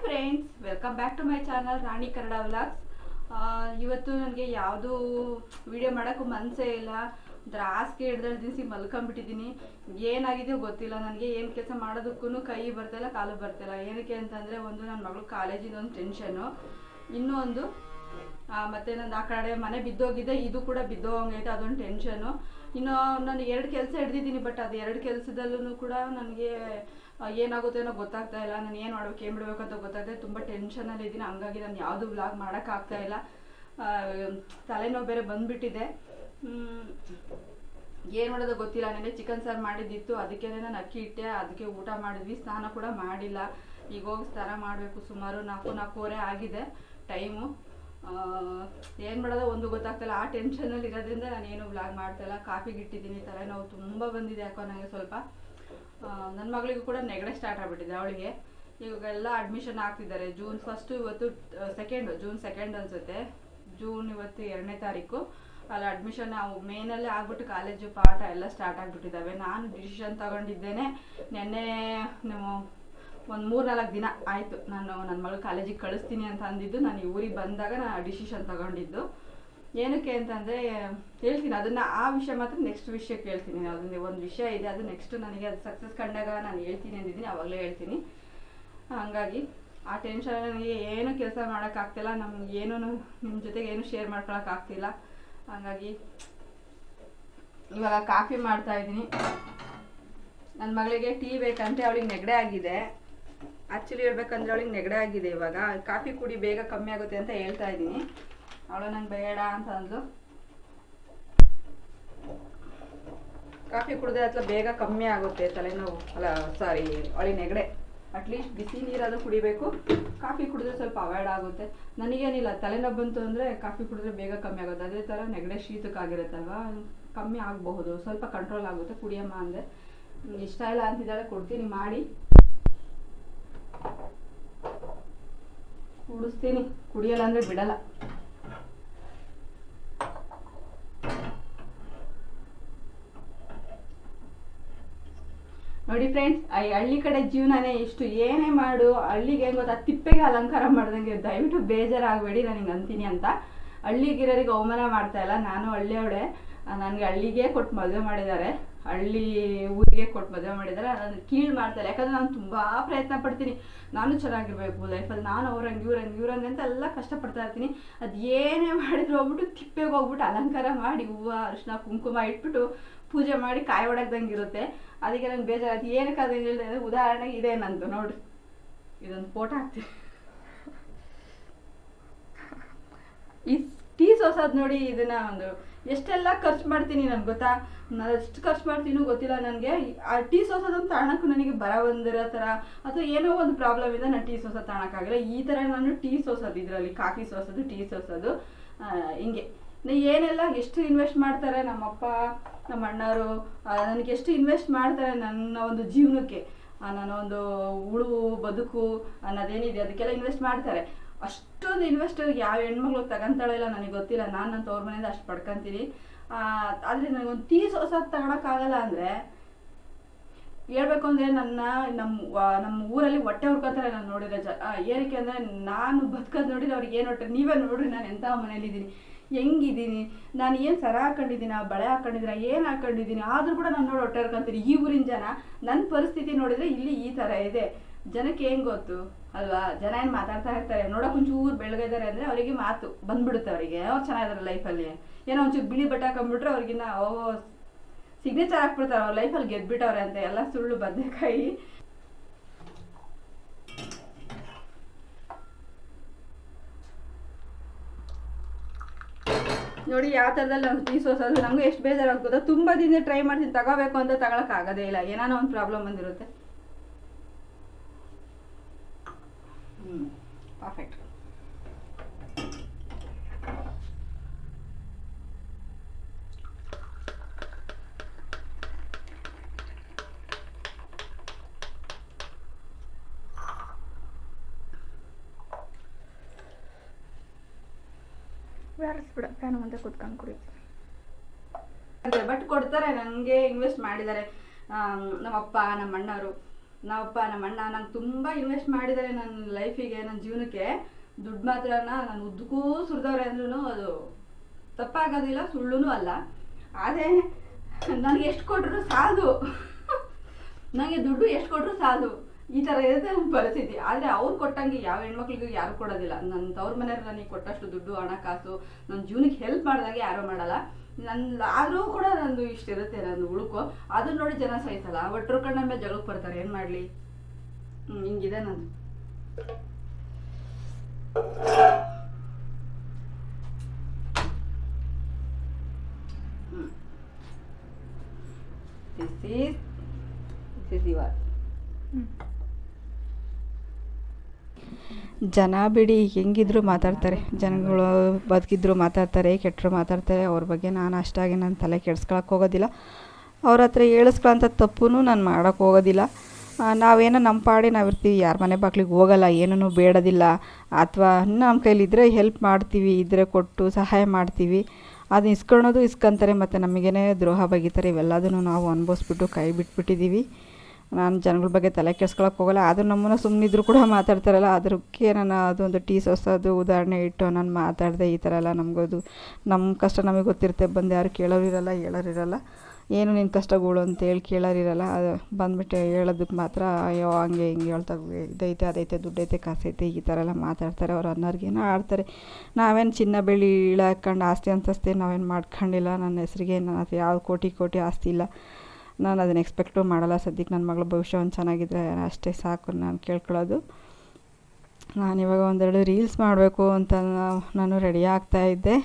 Friends, welcome back to my channel Rani Kannada vlogs. ಇವತ್ತು ನನಗೆ ಯಾವುದೂ ವಿಡಿಯೋ ಮಾಡೋಕ್ಕೂ ಮನಸ್ಸೇ ಇಲ್ಲ. ಒಂಥರ ಹಾಸಿಗೆ ಹಿಡ್ದಳು ದಿವಸ ಮಲ್ಕೊಂಡ್ಬಿಟ್ಟಿದ್ದೀನಿ. ಏನಾಗಿದೆಯೋ ಗೊತ್ತಿಲ್ಲ. ನನಗೆ ಏನು ಕೆಲಸ ಮಾಡೋದಕ್ಕೂ ಕೈ ಬರ್ತಾಯಿಲ್ಲ, ಕಾಲು ಬರ್ತಾಯಿಲ್ಲ. ಏನಕ್ಕೆ ಅಂತಂದರೆ, ಒಂದು ನನ್ನ ಮಗಳು ಕಾಲೇಜಿನ ಒಂದು ಟೆನ್ಷನ್ನು, ಇನ್ನೂ ಒಂದು ಮತ್ತು ನಂದು ಆ ಕಡೆ ಮನೆ ಬಿದ್ದೋಗಿದೆ, ಇದು ಕೂಡ ಬಿದ್ದೋಗೈತೆ, ಅದೊಂದು ಟೆನ್ಷನು. ಇನ್ನು ನಾನು 2 ಕೆಲಸ ಹಿಡ್ದಿದ್ದೀನಿ. ಬಟ್ ಅದು 2 ಕೆಲಸದಲ್ಲೂ ಕೂಡ ನನಗೆ ಏನಾಗುತ್ತೆ ಅನ್ನೋ ಗೊತ್ತಾಗ್ತಾ ಇಲ್ಲ. ನಾನು ಏನು ಮಾಡ್ಬೇಕು, ಏನು ಬಿಡಬೇಕು ಅಂತ ಗೊತ್ತಾಗ್ತಾ ತುಂಬ ಟೆನ್ಷನಲ್ಲಿ ಇದ್ದೀನಿ. ಹಂಗಾಗಿ ನಾನು ಯಾವುದು ವ್ಲಾಗ್ ಮಾಡೋಕ್ಕಾಗ್ತಾ ಇಲ್ಲ. ತಲೆನೋವು ಬೇರೆ ಬಂದುಬಿಟ್ಟಿದೆ. ಏನು ಮಾಡೋದು ಗೊತ್ತಿಲ್ಲ. ನೆನ್ನೆ ಚಿಕನ್ ಸಾರು ಮಾಡಿದ್ದಿತ್ತು, ಅದಕ್ಕೆ ನಾನು ಅಕ್ಕಿ ಇಟ್ಟೆ, ಅದಕ್ಕೆ ಊಟ ಮಾಡಿದ್ವಿ. ಸ್ನಾನ ಕೂಡ ಮಾಡಿಲ್ಲ. ಈಗ ಹೋಗಿ ಸ್ನಾನ ಮಾಡಬೇಕು. ಸುಮಾರು 4:30 ಆಗಿದೆ ಟೈಮು. ಏನು ಮಾಡೋದು ಒಂದು ಗೊತ್ತಾಗ್ತಾಯಿಲ್ಲ. ಆ ಟೆನ್ಷನಲ್ಲಿ ಇರೋದ್ರಿಂದ ನಾನು ಏನು ವ್ಲಾಗ್ ಮಾಡ್ತಾಯಿಲ್ಲ. ಕಾಫಿಗೆ ಇಟ್ಟಿದ್ದೀನಿ. ತಲೆನೋವು ತುಂಬ ಬಂದಿದೆ ಯಾಕೋ ನನಗೆ ಸ್ವಲ್ಪ. ನನ್ನ ಮಗಳಿಗೂ ಕೂಡ ನೆಗಡೆ ಸ್ಟಾರ್ಟ್ ಆಗಿಬಿಟ್ಟಿದೆ. ಅವಳಿಗೆ ಇವಾಗೆಲ್ಲ ಅಡ್ಮಿಷನ್ ಆಗ್ತಿದ್ದಾರೆ. ಜೂನ್ 1 ಇವತ್ತು ಜೂನ್ 2 ಅನಿಸುತ್ತೆ. ಜೂನ್ ಇವತ್ತು 2ನೇ ತಾರೀಕು. ಅಲ್ಲಿ ಅಡ್ಮಿಷನ್ ನಾವು ಮೇನಲ್ಲೇ ಆಗ್ಬಿಟ್ಟು ಕಾಲೇಜು ಪಾಠ ಎಲ್ಲ ಸ್ಟಾರ್ಟ್ ಆಗಿಬಿಟ್ಟಿದ್ದಾವೆ. ನಾನು ಡಿಸಿಷನ್ ತಗೊಂಡಿದ್ದೇನೆ. ನೆನ್ನೆ ಒಂದು 3-4 ದಿನ ಆಯಿತು ನಾನು ನನ್ನ ಮಗಳು ಕಾಲೇಜಿಗೆ ಕಳಿಸ್ತೀನಿ ಅಂತ ಅಂದಿದ್ದು. ನಾನು ಊರಿಗೆ ಬಂದಾಗ ನಾನು ಡಿಸಿಷನ್ ತಗೊಂಡಿದ್ದು. ಏನಕ್ಕೆ ಅಂತಂದರೆ ಹೇಳ್ತೀನಿ ಅದನ್ನು. ಆ ವಿಷಯ ಮಾತ್ರ ನೆಕ್ಸ್ಟ್ ವಿಷಯಕ್ಕೆ ಹೇಳ್ತೀನಿ. ಅದೊಂದು ಒಂದು ವಿಷಯ ಇದೆ, ಅದು ನೆಕ್ಸ್ಟ್ ನನಗೆ ಅದು ಸಕ್ಸಸ್ ಕಂಡಾಗ ನಾನು ಹೇಳ್ತೀನಿ ಅಂದಿದ್ದೀನಿ, ಆವಾಗಲೇ ಹೇಳ್ತೀನಿ. ಹಾಗಾಗಿ ಆ ಟೆನ್ಷನ್ ನನಗೆ ಏನೂ ಕೆಲಸ ಮಾಡೋಕ್ಕಾಗ್ತಿಲ್ಲ. ನಮ್ಗೆ ಏನೂ ನಿಮ್ಮ ಜೊತೆಗೆ ಏನೂ ಶೇರ್ ಮಾಡ್ಕೊಳಕ್ಕಾಗ್ತಿಲ್ಲ. ಹಾಗಾಗಿ ಇವಾಗ ಕಾಫಿ ಮಾಡ್ತಾಯಿದ್ದೀನಿ. ನನ್ನ ಮಗಳಿಗೆ ಟೀ ಬೇಕಂತೆ. ಅವಳಿಗೆ ನೆಗಡೆ ಆಗಿದೆ. ಆ್ಯಕ್ಚುಲಿ ಹೇಳ್ಬೇಕಂದ್ರೆ ಅವಳಿಗೆ ನೆಗಡೆ ಆಗಿದೆ. ಇವಾಗ ಕಾಫಿ ಕುಡಿ, ಬೇಗ ಕಮ್ಮಿ ಆಗುತ್ತೆ ಅಂತ ಹೇಳ್ತಾ ಇದ್ದೀನಿ. ಅವಳು ನಂಗೆ ಬೇಡ ಅಂತ ಅಂದ್ಲು. ಕಾಫಿ ಕುಡಿದ್ರೆ ಅಥವಾ ಬೇಗ ಕಮ್ಮಿ ಆಗುತ್ತೆ ತಲೆನೋವು, ಅಲ್ಲ ಸಾರಿ ಅವಳಿಗೆ ನೆಗಡೆ. ಅಟ್ಲೀಸ್ಟ್ ಬಿಸಿ ನೀರಾದರೂ ಕುಡಿಬೇಕು. ಕಾಫಿ ಕುಡಿದ್ರೆ ಸ್ವಲ್ಪ ಅವಾಯ್ಡ್ ಆಗುತ್ತೆ. ನನಗೇನಿಲ್ಲ, ತಲೆನೋವು ಬಂತು ಅಂದರೆ ಕಾಫಿ ಕುಡಿದ್ರೆ ಬೇಗ ಕಮ್ಮಿ ಆಗುತ್ತೆ. ಅದೇ ಥರ ನೆಗಡೆ ಶೀತಕ್ಕಾಗಿರುತ್ತಲ್ವ, ಕಮ್ಮಿ ಆಗಬಹುದು, ಸ್ವಲ್ಪ ಕಂಟ್ರೋಲ್ ಆಗುತ್ತೆ. ಕುಡಿಯಮ್ಮ ಅಂದೆ. ಇಷ್ಟ ಇಲ್ಲ ಅಂತಿದ್ದಾಳೆ. ಕೊಡ್ತೀನಿ ಮಾಡಿ, ಕುಡಿಸ್ತೀನಿ. ಕುಡಿಯಲ್ಲ ಅಂದರೆ ಬಿಡಲ್ಲ. ನೋಡಿ ಫ್ರೆಂಡ್ಸ್, ಹಳ್ಳಿ ಕಡೆ ಜೀವನನೇ ಇಷ್ಟು. ಏನೇ ಮಾಡು, ಹಳ್ಳಿಗೆ ಹೆಂಗೆ ಗೊತ್ತಾ, ತಿಪ್ಪೆಗೆ ಅಲಂಕಾರ ಮಾಡ್ದಂಗೆ. ದಯವಿಟ್ಟು ಬೇಜಾರಾಗಬೇಡಿ ನನಗೆ ಅಂತೀನಿ ಅಂತ. ಹಳ್ಳಿಗಿರೋರಿಗೆ ಅವಮಾನ ಮಾಡ್ತಾ ಇಲ್ಲ. ನಾನು ಹಳ್ಳಿಯವಳೆ. ನನಗೆ ಹಳ್ಳಿಗೆ ಕೊಟ್ಟು ಮದುವೆ ಮಾಡಿದ್ದಾರೆ, ಹಳ್ಳಿ ಊರಿಗೆ ಕೊಟ್ಟು ಮದುವೆ ಮಾಡಿದ್ದಾರೆ. ನಾನು ಕೀಳು ಮಾಡ್ತಾರೆ. ಯಾಕಂದರೆ ನಾನು ತುಂಬ ಪ್ರಯತ್ನ ಪಡ್ತೀನಿ. ನಾನು ಚೆನ್ನಾಗಿರ್ಬೇಕು ಲೈಫಲ್ಲಿ. ನಾನು ಅವ್ರಂಗೆ ಇವ್ರಂಗೆ ಅಂತ ಎಲ್ಲ ಕಷ್ಟಪಡ್ತಾ ಇರ್ತೀನಿ. ಅದು ಏನೇ ಮಾಡಿದ್ರು ಹೋಗ್ಬಿಟ್ಟು ತಿಪ್ಪೆಗೆ ಹೋಗ್ಬಿಟ್ಟು ಅಲಂಕಾರ ಮಾಡಿ ಹೂವು ಅರಿಶಿನ ಕುಂಕುಮ ಇಟ್ಬಿಟ್ಟು ಪೂಜೆ ಮಾಡಿ ಕಾಯಿ ಹೊಡಕ್ದಂಗೆ ಇರುತ್ತೆ. ಅದಕ್ಕೆ ನಂಗೆ ಬೇಜಾರಾಯ್ತು. ಏನಕ್ಕೆ ಅದು ಹೇಳಿದೆ ಅಂದರೆ, ಉದಾಹರಣೆಗೆ ಇದೆ ನಂದು. ನೋಡ್ರಿ, ಇದೊಂದು ಫೋಟೋ ಹಾಕ್ತೀನಿ. ಈ ಟೀ ಸೋಸೋದು ನೋಡಿ. ಇದನ್ನು ಒಂದು ಎಷ್ಟೆಲ್ಲ ಖರ್ಚು ಮಾಡ್ತೀನಿ ನನಗೆ ಗೊತ್ತಾ. ನಾನು ಎಷ್ಟು ಖರ್ಚು ಮಾಡ್ತೀನೋ ಗೊತ್ತಿಲ್ಲ ನನಗೆ. ಆ ಟೀ ಸೋಸೋದೊಂದು ತಾಣಕ್ಕೂ ನನಗೆ ಬರ ಬಂದಿರೋ ಥರ ಅಥವಾ ಏನೋ ಒಂದು ಪ್ರಾಬ್ಲಮ್ ಇದೆ, ನಾನು ಟೀ ಸೋಸೋದು ತಾಣಕ್ಕಾಗಿಲ್ಲ. ಈ ಥರ ನಾನು ಟೀ ಸೋಸೋದು, ಇದರಲ್ಲಿ ಕಾಫಿ ಸೋಸೋದು, ಟೀ ಸೋಸೋದು, ಹಿಂಗೆ ಏನೆಲ್ಲ ಎಷ್ಟು ಇನ್ವೆಸ್ಟ್ ಮಾಡ್ತಾರೆ ನಮ್ಮಪ್ಪ ನಮ್ಮ ಅಣ್ಣವರು, ನನಗೆ ಎಷ್ಟು ಇನ್ವೆಸ್ಟ್ ಮಾಡ್ತಾರೆ ನನ್ನ ಒಂದು ಜೀವನಕ್ಕೆ. ನನ್ನ ಒಂದು ಉಳು ಬದುಕು ಅನ್ನೋದೇನಿದೆ ಅದಕ್ಕೆಲ್ಲ ಇನ್ವೆಸ್ಟ್ ಮಾಡ್ತಾರೆ. ಅಷ್ಟೊಂದು ಇನ್ವೆಸ್ಟ್ ಯಾವ ಹೆಣ್ಮಗಳು ತಗೊಂತಾಳೆ ಇಲ್ಲ ನನಗೆ ಗೊತ್ತಿಲ್ಲ. ನಾನು ನನ್ನ ತವ್ರ ಮನೆಯಿಂದ ಅಷ್ಟು ಪಡ್ಕೊತೀನಿ. ಆದರೆ ನನಗೊಂದು ಟೀ ಸೋಸೋದು ತಗೊಳಕ್ಕಾಗಲ್ಲ ಅಂದರೆ, ಹೇಳ್ಬೇಕು ಅಂದರೆ ನಮ್ಮ ಊರಲ್ಲಿ ಹೊಟ್ಟೆ ಹುರ್ಕೋತಾರೆ ನಾನು ನೋಡಿರೋ ಏನಕ್ಕೆ ಅಂದರೆ, ನಾನು ಬದುಕೋದು ನೋಡಿದ್ರೆ ಅವ್ರಿಗೆ ಏನು ಹೊಟ್ಟೆ. ನೀವೇ ನೋಡ್ರಿ ನಾನು ಎಂಥ ಮನೇಲಿದ್ದೀನಿ, ಹೆಂಗಿದ್ದೀನಿ, ನಾನು ಏನು ಸರ ಹಾಕೊಂಡಿದ್ದೀನ, ಬಳೆ ಹಾಕೊಂಡಿದ್ದೀನ, ಏನು ಹಾಕೊಂಡಿದ್ದೀನಿ, ಆದರೂ ಕೂಡ ನಾನು ನೋಡಿ ಹೊಟ್ಟೆ ಹುರ್ಕೊಂತೀನಿ. ಈ ಊರಿನ ಜನ ನನ್ನ ಪರಿಸ್ಥಿತಿ ನೋಡಿದರೆ ಇಲ್ಲಿ ಈ ಥರ ಇದೆ. ಜನಕ್ಕೆ ಏನು ಗೊತ್ತು ಅಲ್ವಾ? ಜನ ಏನು ಮಾತಾಡ್ತಾ ಇರ್ತಾರೆ, ನೋಡೋಕೆ ಒಂಚೂರು ಬೆಳಗಿದ್ದಾರೆ ಅಂದರೆ ಅವರಿಗೆ ಮಾತು ಬಂದ್ಬಿಡುತ್ತೆ. ಅವರಿಗೆ ಅವ್ರು ಚೆನ್ನಾಗಿದ್ದಾರೆ ಲೈಫಲ್ಲಿ. ಏನೋ ಒಂಚೂರು ಬಿಳಿ ಬಟ್ಟೆ ಹಾಕೊಂಡ್ಬಿಟ್ರೆ ಅವ್ರಿಗಿನ್ನ ಸಿಗ್ನೇಚರ್ ಹಾಕ್ಬಿಡ್ತಾರೆ, ಅವ್ರ ಲೈಫಲ್ಲಿ ಗೆದ್ಬಿಟ್ಟವ್ರೆ ಅಂತ. ಎಲ್ಲ ಸುಳ್ಳು, ಬದನೆಕಾಯಿ. ನೋಡಿ ಯಾವ ಥರದಲ್ಲಿ ನಾವು ಟೀ ಸೋಸೋದು. ನಮಗೂ ಎಷ್ಟು ಬೇಜಾರಾಗ್ತದೆ. ತುಂಬ ದಿನ ಟ್ರೈ ಮಾಡ್ತೀನಿ, ತಗೋಬೇಕು ಅಂತ ತಗೊಳಕ್ಕಾಗೋದೇ ಇಲ್ಲ. ಏನಾನೋ ಒಂದು ಪ್ರಾಬ್ಲಮ್ ಬಂದಿರುತ್ತೆ. ಪರ್ಫೆಕ್ಟ್. ಬೇರೆಸ್ಬಿಡ ಫ್ಯಾನ್ ಮುಂದೆ ಕೂತ್ಕೊಂಡು ಕುಡಿ. ಬಟ್ ಕೊಡ್ತಾರೆ, ನನಗೆ ಇನ್ವೆಸ್ಟ್ ಮಾಡಿದ್ದಾರೆ ನಮ್ಮಪ್ಪ ನಮ್ಮ ಅಣ್ಣವರು. ನಾವಪ್ಪ ನಮ್ಮ ಅಣ್ಣ ನಂಗೆ ತುಂಬ ಇನ್ವೆಸ್ಟ್ ಮಾಡಿದ್ದಾರೆ ನನ್ನ ಲೈಫಿಗೆ, ನನ್ನ ಜೀವನಕ್ಕೆ. ದುಡ್ಡು ಮಾತ್ರ ನಾನು ಉದ್ದಕ್ಕೂ ಸುರಿದವ್ರೆ ಅಂದ್ರೂ ಅದು ತಪ್ಪಾಗೋದಿಲ್ಲ, ಸುಳ್ಳು ಅಲ್ಲ. ಆದರೆ ನನಗೆ ಎಷ್ಟು ಕೊಟ್ಟರು ಸಾಲದು, ನನಗೆ ದುಡ್ಡು ಎಷ್ಟು ಕೊಟ್ಟರು ಸಾಲದು, ಈ ಥರ ಇರುತ್ತೆ ನನ್ನ ಪರಿಸ್ಥಿತಿ. ಆದರೆ ಅವ್ರು ಕೊಟ್ಟಂಗೆ ಯಾವ ಹೆಣ್ಮಕ್ಳಿಗೂ ಯಾರು ಕೊಡೋದಿಲ್ಲ. ನನ್ನ ತವ್ರ ಮನೆಯವ್ರು ನನಗೆ ಕೊಟ್ಟಷ್ಟು ದುಡ್ಡು, ಹಣ, ಕಾಸು ನನ್ನ ಜೀವನಕ್ಕೆ ಹೆಲ್ಪ್ ಮಾಡಿದಾಗೆ ಯಾರೂ ಮಾಡಲ್ಲ. ಆದರೂ ಕೂಡ ನಂದು ಇಷ್ಟಿರುತ್ತೆ, ನಂದು ಉಳುಕು. ಅದನ್ನ ನೋಡಿ ಜನ ಸಹಿಸಲ್ಲ, ಒಟ್ಟರು ಕಣ್ಣ ಮೇಲೆ ಜಗಳಕ್ಕೆ ಬರ್ತಾರೆ. ಏನು ಮಾಡಲಿ, ಹಿಂಗಿದೆ ನಂದು. This is your. ಜನ ಬಿಡಿ ಹೆಂಗಿದ್ರು ಮಾತಾಡ್ತಾರೆ, ಜನಗಳು ಬದುಕಿದ್ರು ಮಾತಾಡ್ತಾರೆ, ಕೆಟ್ಟರು ಮಾತಾಡ್ತಾರೆ. ಅವ್ರ ಬಗ್ಗೆ ನಾನು ಅಷ್ಟಾಗಿ ನಾನು ತಲೆ ಕೆಡ್ಸ್ಕೊಳಕ್ಕೆ ಹೋಗೋದಿಲ್ಲ. ಅವ್ರ ಹತ್ರ ಹೇಳಿಸ್ಕೊಳ್ಳೋಂಥ ತಪ್ಪು ನಾನು ಮಾಡೋಕ್ಕೆ ಹೋಗೋದಿಲ್ಲ. ನಾವೇನೋ ನಮ್ಮ ಪಾಡಿ ನಾವಿರ್ತೀವಿ, ಯಾರ ಮನೆ ಬಾಗಿಲಿಗೆ ಹೋಗಲ್ಲ, ಏನೂ ಬೇಡೋದಿಲ್ಲ. ಅಥವಾ ನಮ್ಮ ಕೈಲಿದ್ದರೆ ಹೆಲ್ಪ್ ಮಾಡ್ತೀವಿ, ಇದ್ದರೆ ಕೊಟ್ಟು ಸಹಾಯ ಮಾಡ್ತೀವಿ. ಅದು ಇಸ್ಕೊಳೋದು ಇಸ್ಕೊಂತಾರೆ, ಮತ್ತು ನಮಗೇನೆ ದ್ರೋಹ ಬಗೀತಾರೆ. ಇವೆಲ್ಲದನ್ನು ನಾವು ಅನುಭವಿಸ್ಬಿಟ್ಟು ಕೈ ಬಿಟ್ಬಿಟ್ಟಿದ್ದೀವಿ. ನಾನು ಜನಗಳ ಬಗ್ಗೆ ತಲೆ ಕೆಡ್ಸ್ಕೊಳಕ್ಕೆ ಹೋಗಲ್ಲ. ಆದರೂ ನಮ್ಮನ್ನು ಸುಮ್ಮನಿದ್ರು ಕೂಡ ಮಾತಾಡ್ತಾರಲ್ಲ, ಅದಕ್ಕೆ ನಾನು ಅದೊಂದು ಟೀ ಸೋಸೋದು ಉದಾಹರಣೆ ಇಟ್ಟು ನಾನು ಮಾತಾಡಿದೆ. ಈ ಥರ ಎಲ್ಲ ನಮಗದು ನಮ್ಮ ಕಷ್ಟ ನಮಗೆ ಗೊತ್ತಿರುತ್ತೆ, ಬಂದು ಯಾರು ಕೇಳೋರಿರಲ್ಲ, ಹೇಳೋರಿರಲ್ಲ. ಏನು ನಿನ್ನ ಕಷ್ಟಗಳು ಅಂತೇಳಿ ಕೇಳೋರಿರಲ್ಲ. ಅದು ಬಂದುಬಿಟ್ಟು ಹೇಳೋದಕ್ಕೆ ಮಾತ್ರ ಅಯ್ಯೋ ಹಂಗೆ ಹಿಂಗೆ ಹೇಳ್ತಾ ಇದೈತೆ ಅದೈತೆ ದುಡ್ಡೈತೆ ಕಾಸೈತೆ ಈ ಥರ ಎಲ್ಲ ಮಾತಾಡ್ತಾರೆ. ಅವ್ರು ಅನ್ನೋರ್ಗೇನೋ ಆಡ್ತಾರೆ. ನಾವೇನು ಚಿನ್ನ ಬೆಳ್ಳಿ ಇಳಾಕೊಂಡು ಆಸ್ತಿ ಅಂತಸ್ತಿ ನಾವೇನು ಮಾಡ್ಕೊಂಡಿಲ್ಲ. ನನ್ನ ಹೆಸ್ರಿಗೆ ನನ್ನ ಯಾವ ಕೋಟಿ ಆಸ್ತಿ ಇಲ್ಲ. ನಾನು ಅದನ್ನು ಎಕ್ಸ್ಪೆಕ್ಟು ಮಾಡಲ್ಲ. ಸದ್ಯಕ್ಕೆ ನನ್ನ ಮಗಳ ಭವಿಷ್ಯ ಒಂದು ಚೆನ್ನಾಗಿದ್ದರೆ ಅಷ್ಟೇ ಸಾಕು ನಾನು ಕೇಳ್ಕೊಳ್ಳೋದು. ನಾನಿವಾಗ ಒಂದೆರಡು ರೀಲ್ಸ್ ಮಾಡಬೇಕು ಅಂತ ನಾನು ರೆಡಿ ಆಗ್ತಾಯಿದ್ದೆ.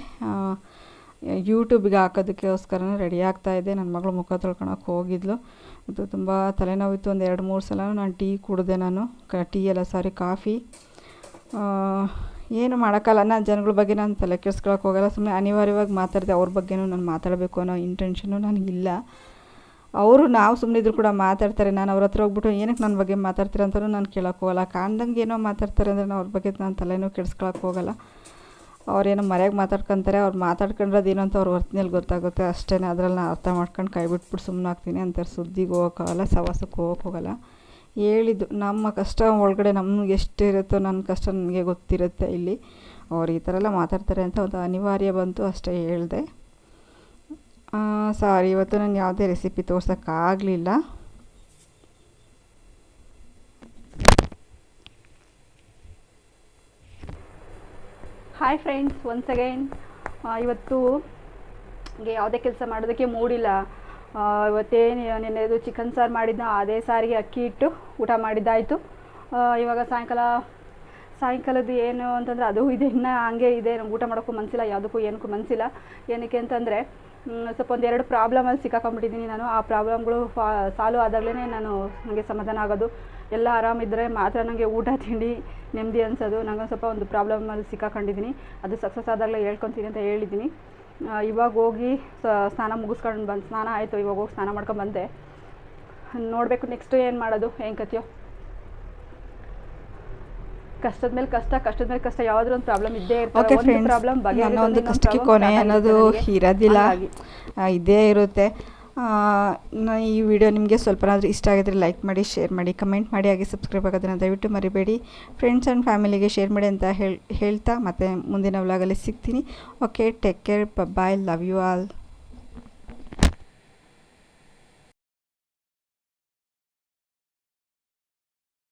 ಯೂಟ್ಯೂಬಿಗೆ ಹಾಕೋದಕ್ಕೋಸ್ಕರ ರೆಡಿ ಆಗ್ತಾಯಿದ್ದೆ. ನನ್ನ ಮಗಳು ಮುಖ ತೊಳ್ಕೊಳಕ್ಕೆ ಹೋಗಿದ್ಲು. ಅದು ತುಂಬ ತಲೆನೋವಿತ್ತು. ಒಂದು 2-3 ಸಲ ನಾನು ಟೀ ಕುಡಿದೆ. ನಾನು ಕಾಫಿ. ಏನು ಮಾಡೋಕ್ಕಲ್ಲ. ನಾನು ಜನಗಳ ಬಗ್ಗೆ ನಾನು ತಲೆ ಕೆಡ್ಸ್ಕೊಳಕ್ಕೆ ಹೋಗಲ್ಲ. ಸುಮ್ಮನೆ ಅನಿವಾರ್ಯವಾಗಿ ಮಾತಾಡಿದೆ. ಅವ್ರ ಬಗ್ಗೆನೂ ನಾನು ಮಾತಾಡಬೇಕು ಅನ್ನೋ ಇಂಟೆನ್ಷನ್ನು ನನಗಿಲ್ಲ. ಅವರು ನಾವು ಸುಮ್ಮನಿದ್ರು ಕೂಡ ಮಾತಾಡ್ತಾರೆ. ನಾನು ಅವ್ರ ಹತ್ರ ಹೋಗ್ಬಿಟ್ಟು ಏನಕ್ಕೆ ನನ್ನ ಬಗ್ಗೆ ಮಾತಾಡ್ತೀರ ಅಂತಲೂ ನಾನು ಕೇಳೋಕ್ಕೆ ಹೋಗಲ್ಲ. ಕಾಣ್ದಂಗೆ ಏನೋ ಮಾತಾಡ್ತಾರೆ ಅಂದರೆ ನಾನು ಅವ್ರ ಬಗ್ಗೆ ನಾನು ತಲೆನೂ ಕೆಡ್ಸ್ಕೊಳಕ್ಕೆ ಹೋಗಲ್ಲ. ಅವ್ರೇನೋ ಮರ್ಯಾಗೆ ಮಾತಾಡ್ಕೊತಾರೆ. ಅವ್ರು ಮಾತಾಡ್ಕೊಂಡ್ರದ್ದು ಏನು ಅಂತ ಅವ್ರ ವರ್ತನೆಯಲ್ಲಿ ಗೊತ್ತಾಗುತ್ತೆ ಅಷ್ಟೇ. ಅದರಲ್ಲಿ ನಾನು ಅರ್ಥ ಮಾಡ್ಕೊಂಡು ಕೈ ಬಿಟ್ಬಿಟ್ಟು ಸುಮ್ಮನೆ ಆಗ್ತೀನಿ. ಅಂತಾರೆ ಸುದ್ದಿಗೆ ಹೋಗೋಕ್ಕಾಗಲ್ಲ, ಸವಾಸಕ್ಕೆ ಹೋಗೋಕ್ಕೋಗಲ್ಲ. ಹೇಳಿದ್ದು ನಮ್ಮ ಕಷ್ಟ ಒಳಗಡೆ ನಮ್ಗೆ ಎಷ್ಟು ಇರುತ್ತೋ ನನ್ನ ಕಷ್ಟ ನನಗೆ ಗೊತ್ತಿರುತ್ತೆ. ಇಲ್ಲಿ ಅವ್ರು ಈ ಥರ ಎಲ್ಲ ಮಾತಾಡ್ತಾರೆ ಅಂತ ಒಂದು ಅನಿವಾರ್ಯ ಬಂತು, ಅಷ್ಟೇ ಹೇಳಿದೆ. ಸಾರಿ, ಇವತ್ತು ನಾನು ಯಾವುದೇ ರೆಸಿಪಿ ತೋರ್ಸೋಕ್ಕಾಗಲಿಲ್ಲ. Hi friends, once again. ಇವತ್ತು ಯಾವುದೇ ಕೆಲಸ ಮಾಡೋದಕ್ಕೆ ಮೂಡಿಲ್ಲ. ಇವತ್ತೇನು ನೆನ್ನೆದು ಚಿಕನ್ ಸಾರು ಮಾಡಿದ್ದ, ಅದೇ ಸಾರಿಗೆ ಅಕ್ಕಿ ಇಟ್ಟು ಊಟ ಮಾಡಿದ್ದಾಯಿತು. ಇವಾಗ ಸಾಯಂಕಾಲದ್ದು ಏನು ಅಂತಂದರೆ ಅದು ಇದೆ, ಇನ್ನೂ ಹಂಗೆ ಇದೆ. ನಮ್ಗೆ ಊಟ ಮಾಡೋಕ್ಕೂ ಮನಸ್ಸಿಲ್ಲ, ಯಾವುದಕ್ಕೂ ಏನಕ್ಕೂ ಮನಸ್ಸಿಲ್ಲ. ಏನಕ್ಕೆ ಅಂತಂದರೆ ಸ್ವಲ್ಪ 1-2 ಪ್ರಾಬ್ಲಮಲ್ಲಿ ಸಿಕ್ಕಾಕೊಂಡ್ಬಿಟ್ಟಿದ್ದೀನಿ ನಾನು. ಆ ಪ್ರಾಬ್ಲಮ್ಗಳು ಸಾಲ್ವ್ ಆದಾಗಲೇ ನನಗೆ ಸಮಾಧಾನ ಆಗೋದು. ಎಲ್ಲ ಆರಾಮಿದ್ದರೆ ಮಾತ್ರ ನನಗೆ ಊಟ ತಿಂಡಿ ನೆಮ್ಮದಿ ಅನ್ಸೋದು. ನನಗೆ ಸ್ವಲ್ಪ ಒಂದು ಪ್ರಾಬ್ಲಮಲ್ಲಿ ಸಿಕ್ಕಾಕೊಂಡಿದ್ದೀನಿ. ಅದು ಸಕ್ಸಸ್ ಆದಾಗಲೇ ಹೇಳ್ಕೊತೀನಿ ಅಂತ ಹೇಳಿದ್ದೀನಿ. ಇವಾಗ ಹೋಗಿ ಸ್ನಾನ ಮುಗಿಸ್ಕೊಂಡು ಬಂದು, ಸ್ನಾನ ಆಯಿತು, ಇವಾಗ ಹೋಗಿ ಸ್ನಾನ ಮಾಡ್ಕೊಂಡು ಬಂದೆ. ನೋಡಬೇಕು ನೆಕ್ಸ್ಟು ಏನು ಮಾಡೋದು, ಹೆಂಗೆ ಕತ್ತಿಯೋ. ಕಷ್ಟದ ಮೇಲೆ ಕಷ್ಟ ಯಾವುದಾದ್ರೂ ಒಂದು ಪ್ರಾಬ್ಲಮ್ ಇದ್ದೇ ಇರ್ತದೆ. ಒಂದು ಪ್ರಾಬ್ಲಮ್ ಒಂದು ಕಷ್ಟಕ್ಕೆ ಕೊನೆ ಅನ್ನೋದು ಇರೋದಿಲ್ಲ, ಇದೇ ಇರುತ್ತೆ. ಈ ವಿಡಿಯೋ ನಿಮಗೆ ಸ್ವಲ್ಪನಾದರೂ ಇಷ್ಟ ಆಗಿದ್ರೆ ಲೈಕ್ ಮಾಡಿ, ಶೇರ್ ಮಾಡಿ, ಕಮೆಂಟ್ ಮಾಡಿ, ಹಾಗೆ ಸಬ್ಸ್ಕ್ರೈಬ್ ಆಗೋದನ್ನು ದಯವಿಟ್ಟು ಮರಿಬೇಡಿ. ಫ್ರೆಂಡ್ಸ್ ಆ್ಯಂಡ್ ಫ್ಯಾಮಿಲಿಗೆ ಶೇರ್ ಮಾಡಿ ಅಂತ ಹೇಳ್ತಾ ಮತ್ತೆ ಮುಂದಿನ ವ್ಲಾಗಲ್ಲಿ ಸಿಗ್ತೀನಿ. Okay, take care, bye, love you all.